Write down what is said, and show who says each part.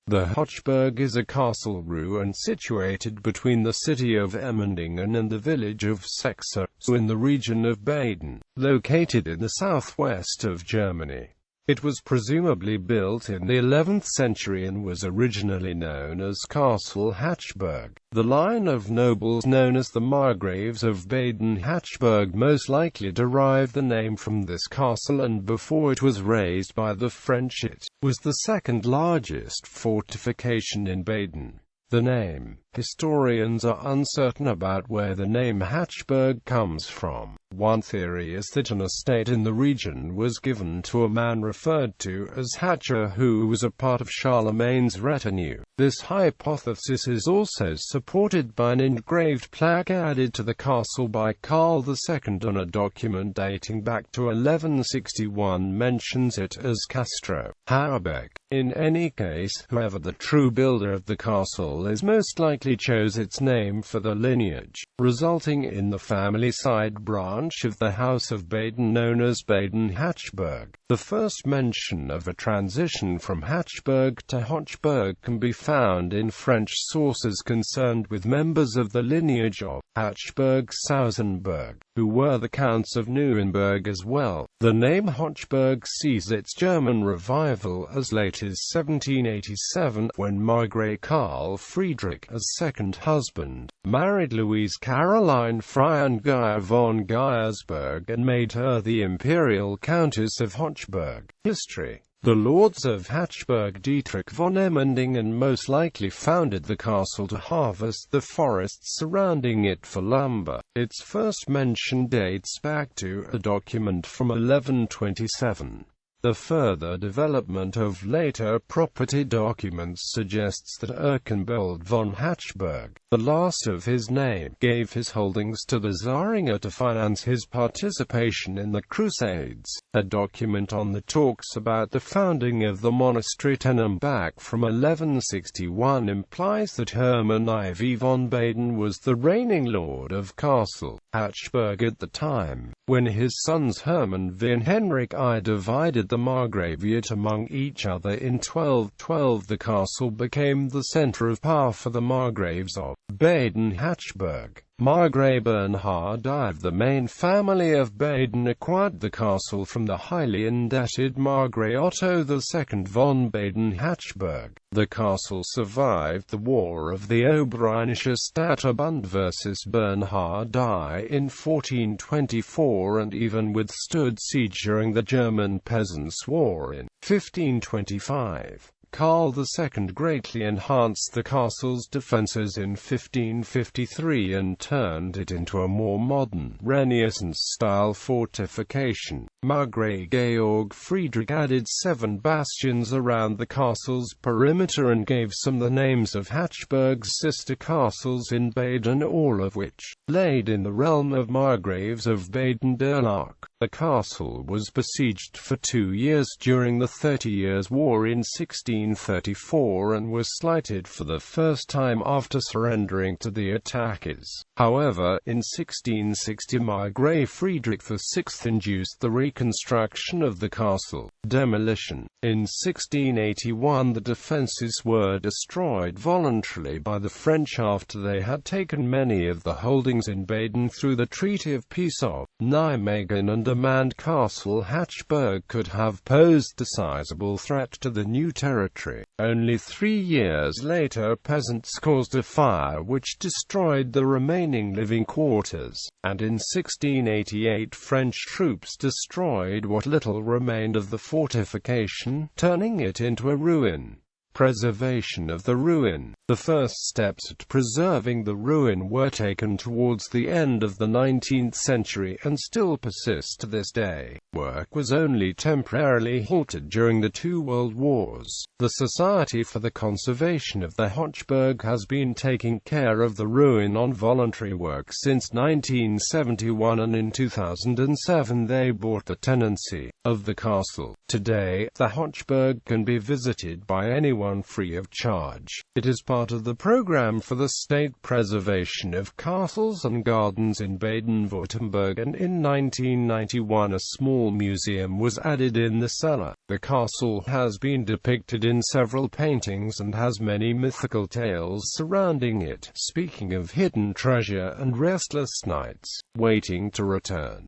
Speaker 1: The Hochburg is a castle ruin situated between the city of Emmendingen and the village of Sexau, in the region of Baden, located in the southwest of Germany. It was presumably built in the 11th century and was originally known as Castle Hachberg. The line of nobles known as the Margraves of Baden-Hachberg most likely derived the name from this castle, and before it was razed by the French, it was the second largest fortification in Baden. The name. Historians are uncertain about where the name Hachberg comes from. One theory is that an estate in the region was given to a man referred to as Hacher, who was a part of Charlemagne's retinue. This hypothesis is also supported by an engraved plaque added to the castle by Karl II, and a document dating back to 1161 mentions it as Castro Hachberg. In any case, whoever the true builder of the castle is, most likely chose its name for the lineage, resulting in the family side branch of the House of Baden known as Baden-Hachberg. The first mention of a transition from Hachberg to Hochburg can be found in French sources concerned with members of the lineage of Hachberg-Sausenberg, who were the Counts of Nuremberg as well. The name Hochburg sees its German revival as late as 1787, when Margrave Karl Friedrich's second husband married Louise Caroline Freiherrn von Geiersberg and made her the imperial Countess of Hochburg. History. The lords of Hachberg Dietrich von Emmendingen most likely founded the castle to harvest the forests surrounding it for lumber. Its first mention dates back to a document from 1127. The further development of later property documents suggests that Erkenbold von Hachberg, the last of his name, gave his holdings to the Zaringer to finance his participation in the Crusades. A document on the talks about the founding of the monastery Tenenbach from 1161 implies that Hermann IV von Baden was the reigning lord of Castle Hachberg at the time, when his sons Hermann V and Henrik I divided the Margraviate among each other in 1212. The castle became the center of power for the Margraves of Baden-Hachberg. Margrave Bernhard-I, the main family of Baden, acquired the castle from the highly indebted Margrave Otto II von Baden-Hachberg. The castle survived the War of the Oberrheinische Stadtbund versus Bernhard-I in 1424 and even withstood siege during the German Peasants' War in 1525. Karl II greatly enhanced the castle's defences in 1553 and turned it into a more modern, Renaissance-style fortification. Margrave Georg Friedrich added 7 bastions around the castle's perimeter and gave some the names of Hachberg's sister castles in Baden, all of which laid in the realm of Margraves of Baden-Hachberg. The castle was besieged for 2 years during the 30 Years' War in 1634 and was slighted for the first time after surrendering to the attackers. However, in 1660 Margrave Friedrich VI induced the reconstruction of the castle. Demolition. In 1681 the defences were destroyed voluntarily by the French after they had taken many of the holdings in Baden through the Treaty of Peace of Nijmegen and a manned Castle Hachberg could have posed a sizable threat to the new territory. Only 3 years later peasants caused a fire which destroyed the remaining living quarters, and in 1688 French troops destroyed what little remained of the fortification, turning it into a ruin. Preservation of the ruin. The first steps at preserving the ruin were taken towards the end of the 19th century and still persist to this day. Work was only temporarily halted during the 2 World Wars. The Society for the Conservation of the Hochburg has been taking care of the ruin on voluntary work since 1971, and in 2007 they bought the tenancy of the castle. Today, the Hochburg can be visited by anyone anyone free of charge. It is part of the program for the state preservation of castles and gardens in Baden-Württemberg, and in 1991 a small museum was added in the cellar. The castle has been depicted in several paintings and has many mythical tales surrounding it, speaking of hidden treasure and restless knights waiting to return.